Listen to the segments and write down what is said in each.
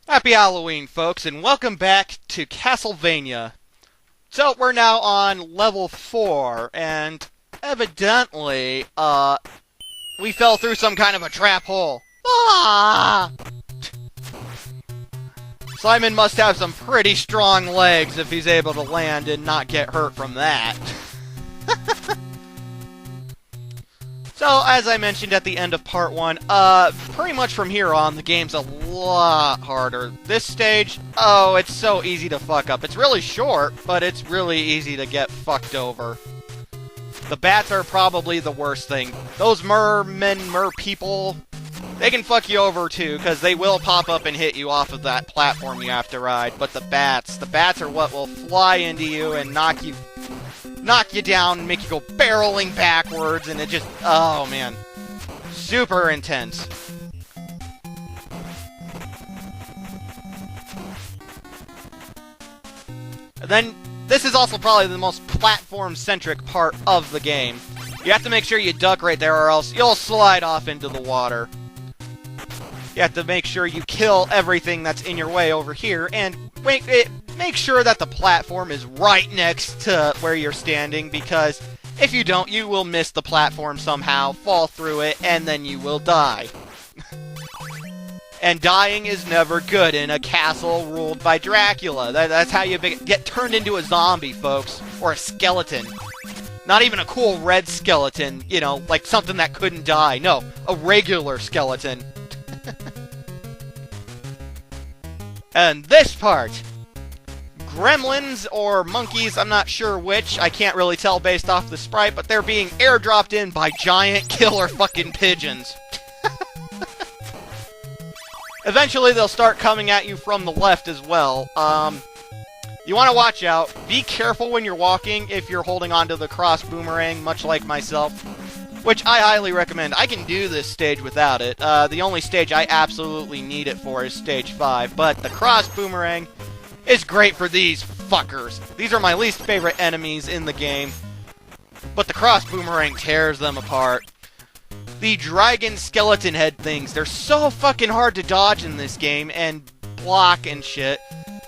Happy Halloween, folks, and welcome back to Castlevania. So, we're now on level 4, and evidently, we fell through some kind of a trap hole. Ah! Simon must have some pretty strong legs if he's able to land and not get hurt from that. So, as I mentioned at the end of part 1, pretty much from here on, the game's a lot harder. This stage, oh, it's so easy to fuck up. It's really short, but it's really easy to get fucked over. The bats are probably the worst thing. Those mer people, they can fuck you over too, because they will pop up and hit you off of that platform you have to ride. But the bats are what will fly into you and knock you down and make you go barreling backwards, and it just, oh man, super intense. And then, this is also probably the most platform-centric part of the game. You have to make sure you duck right there, or else you'll slide off into the water. You have to make sure you kill everything that's in your way over here, and make sure that the platform is right next to where you're standing, because if you don't, you will miss the platform somehow, fall through it, and then you will die. And dying is never good in a castle ruled by Dracula. That's how you get turned into a zombie, folks. Or a skeleton. Not even a cool red skeleton, you know, like something that couldn't die. No, a regular skeleton. And this part, gremlins or monkeys, I'm not sure which, I can't really tell based off the sprite, but they're being airdropped in by giant killer fucking pigeons. Eventually they'll start coming at you from the left as well. You want to watch out. Be careful when you're walking if you're holding onto the cross boomerang, much like myself, which I highly recommend. I can do this stage without it. The only stage I absolutely need it for is stage 5, but the cross boomerang is great for these fuckers. These are my least favorite enemies in the game, but the cross boomerang tears them apart. The dragon skeleton head things, they're so fucking hard to dodge in this game and block and shit.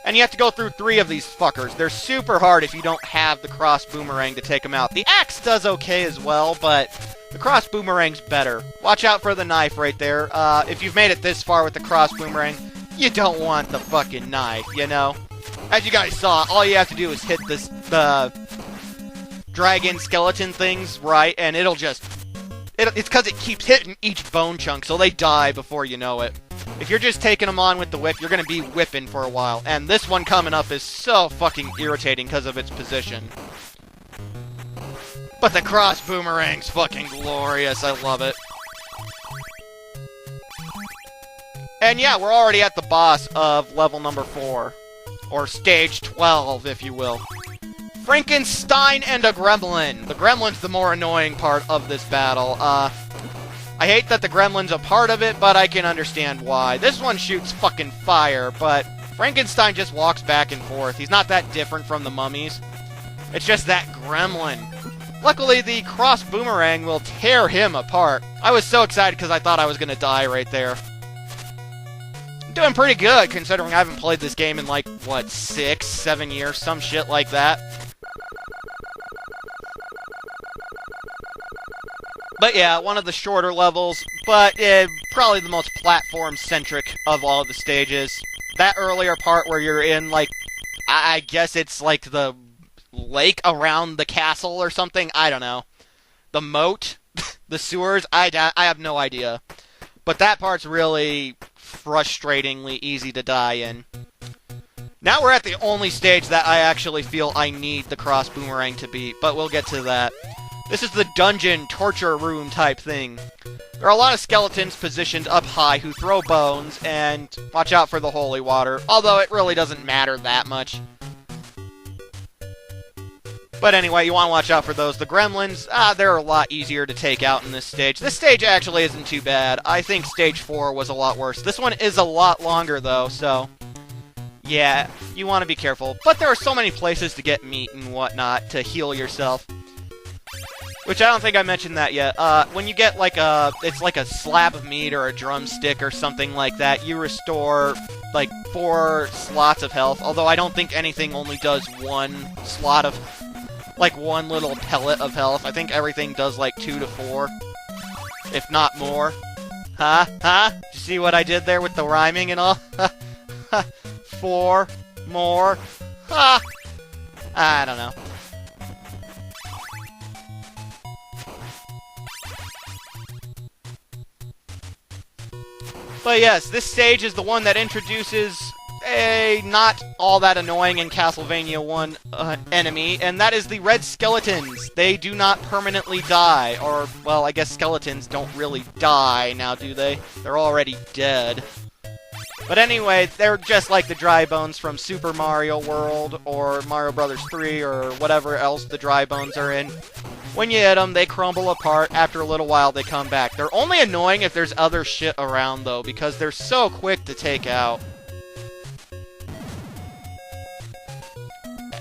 And you have to go through 3 of these fuckers. They're super hard if you don't have the cross boomerang to take them out. The axe does okay as well, but the cross boomerang's better. Watch out for the knife right there. If you've made it this far with the cross boomerang, you don't want the fucking knife, you know? As you guys saw, all you have to do is hit this, dragon skeleton things right, and it'll just... It's because it keeps hitting each bone chunk, so they die before you know it. If you're just taking them on with the whip, you're going to be whipping for a while. And this one coming up is so fucking irritating because of its position. But the cross boomerang's fucking glorious. I love it. And yeah, we're already at the boss of level number 4. Or stage 12, if you will. Frankenstein and a gremlin. The gremlin's the more annoying part of this battle. I hate that the gremlin's a part of it, but I can understand why. This one shoots fucking fire, but Frankenstein just walks back and forth. He's not that different from the mummies. It's just that gremlin. Luckily, the cross boomerang will tear him apart. I was so excited because I thought I was going to die right there. I'm doing pretty good, considering I haven't played this game in like, what, 6, 7 years? Some shit like that. But yeah, one of the shorter levels, but probably the most platform-centric of all the stages. That earlier part where you're in, like, I guess it's like the lake around the castle or something, I don't know. The moat? The sewers? I have no idea. But that part's really frustratingly easy to die in. Now we're at the only stage that I actually feel I need the cross boomerang to beat, but we'll get to that. This is the dungeon torture room type thing. There are a lot of skeletons positioned up high who throw bones, and watch out for the holy water, although it really doesn't matter that much. But anyway, you want to watch out for those. The gremlins, they're a lot easier to take out in this stage. This stage actually isn't too bad. I think stage 4 was a lot worse. This one is a lot longer, though, so... yeah, you want to be careful. But there are so many places to get meat and whatnot to heal yourself. Which I don't think I mentioned that yet. When you get like it's like a slab of meat or a drumstick or something like that, you restore like 4 slots of health, although I don't think anything only does 1 slot of, like 1 little pellet of health. I think everything does like 2 to 4, if not more. Huh? Huh? Did you see what I did there with the rhyming and all? 4 more. Ha! I don't know. But yes, this stage is the one that introduces a not all that annoying in Castlevania 1 enemy, and that is the red skeletons. They do not permanently die, or, well, I guess skeletons don't really die now, do they? They're already dead. But anyway, they're just like the dry bones from Super Mario World, or Mario Bros. 3, or whatever else the dry bones are in. When you hit them, they crumble apart. After a little while, they come back. They're only annoying if there's other shit around, though, because they're so quick to take out.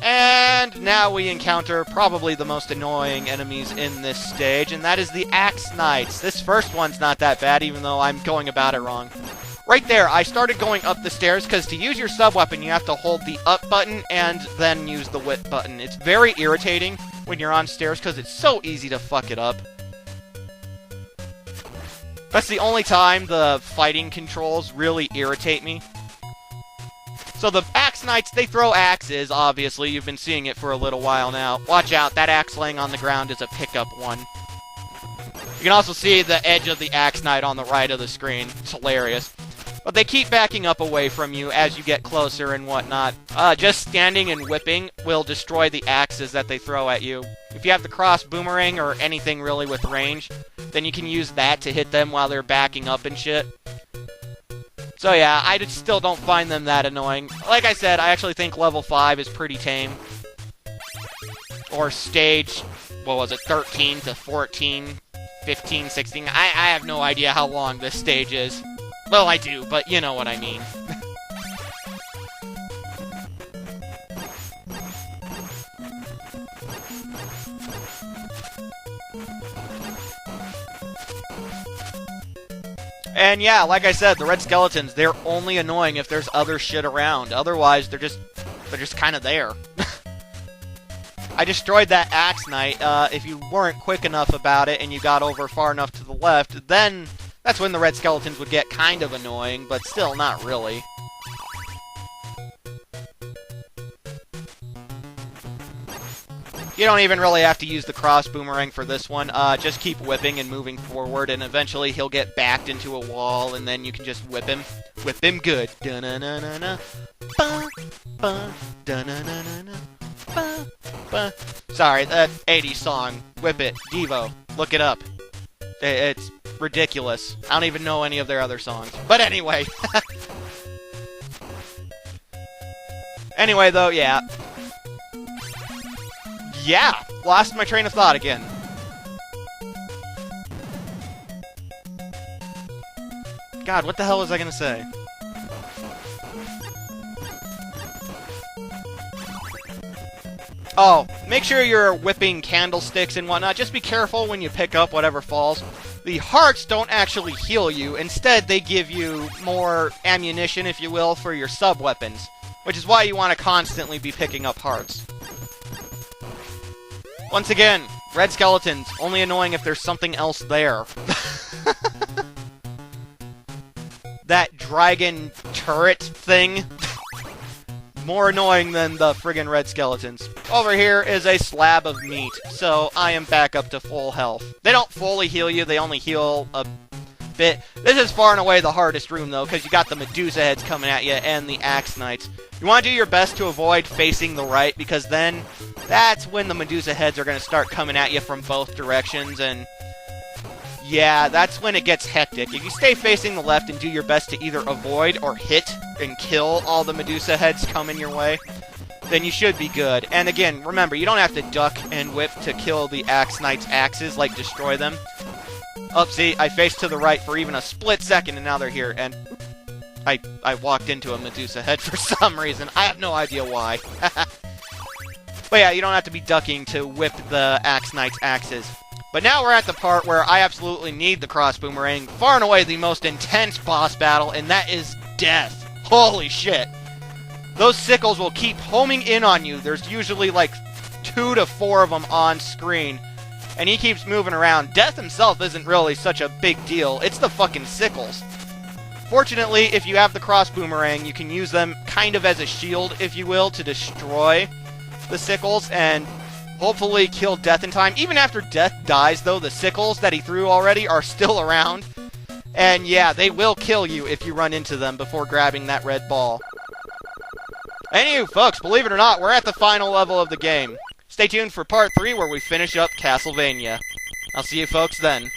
And now we encounter probably the most annoying enemies in this stage, and that is the Axe Knights. This first one's not that bad, even though I'm going about it wrong. Right there, I started going up the stairs, because to use your sub-weapon, you have to hold the up button and then use the whip button. It's very irritating when you're on stairs, because it's so easy to fuck it up. That's the only time the fighting controls really irritate me. So the Axe Knights, they throw axes, obviously. You've been seeing it for a little while now. Watch out, that axe laying on the ground is a pickup one. You can also see the edge of the Axe Knight on the right of the screen. It's hilarious. But they keep backing up away from you as you get closer and whatnot. Just standing and whipping will destroy the axes that they throw at you. If you have the cross boomerang or anything really with range, then you can use that to hit them while they're backing up and shit. So yeah, I just still don't find them that annoying. Like I said, I actually think level 5 is pretty tame. Or stage, what was it, 13 to 14, 15, 16. I have no idea how long this stage is. Well, I do, but you know what I mean. And yeah, like I said, the red skeletons, they're only annoying if there's other shit around. Otherwise, they're just kind of there. I destroyed that Axe Knight. If you weren't quick enough about it and you got over far enough to the left, then that's when the red skeletons would get kind of annoying, but still not really. You don't even really have to use the cross boomerang for this one. Just keep whipping and moving forward, and eventually he'll get backed into a wall, and then you can just whip him. Whip him good. Da-na-na-na-na. Ba, ba, da-na-na-na-na. Ba, ba. Sorry, that 80s song. Whip it. Devo. Look it up. It's ridiculous. I don't even know any of their other songs. But anyway. Anyway, though, yeah. Yeah! Lost my train of thought again. God, what the hell was I gonna say? Oh, make sure you're whipping candlesticks and whatnot. Just be careful when you pick up whatever falls. The hearts don't actually heal you. Instead, they give you more ammunition, if you will, for your sub-weapons. Which is why you want to constantly be picking up hearts. Once again, red skeletons, only annoying if there's something else there. That dragon turret thing. More annoying than the friggin' red skeletons. Over here is a slab of meat, so I am back up to full health. They don't fully heal you, they only heal a bit. This is far and away the hardest room, though, because you got the Medusa heads coming at you and the Axe Knights. You want to do your best to avoid facing the right, because then that's when the Medusa heads are going to start coming at you from both directions, and yeah, that's when it gets hectic. If you stay facing the left and do your best to either avoid or hit and kill all the Medusa heads coming your way, then you should be good. And again, remember, you don't have to duck and whip to kill the Axe Knight's axes, like destroy them. Oh, see, I faced to the right for even a split second, and now they're here, and I walked into a Medusa head for some reason. I have no idea why. But yeah, you don't have to be ducking to whip the Axe Knight's axes. But now we're at the part where I absolutely need the cross boomerang. Far and away the most intense boss battle, and that is death. Holy shit. Those sickles will keep homing in on you. There's usually like 2 to 4 of them on screen. And he keeps moving around. Death himself isn't really such a big deal. It's the fucking sickles. Fortunately, if you have the cross boomerang, you can use them kind of as a shield, if you will, to destroy the sickles and hopefully kill Death in time. Even after Death dies, though, the sickles that he threw already are still around. And yeah, they will kill you if you run into them before grabbing that red ball. Anywho, folks, believe it or not, we're at the final level of the game. Stay tuned for part 3 where we finish up Castlevania. I'll see you folks then.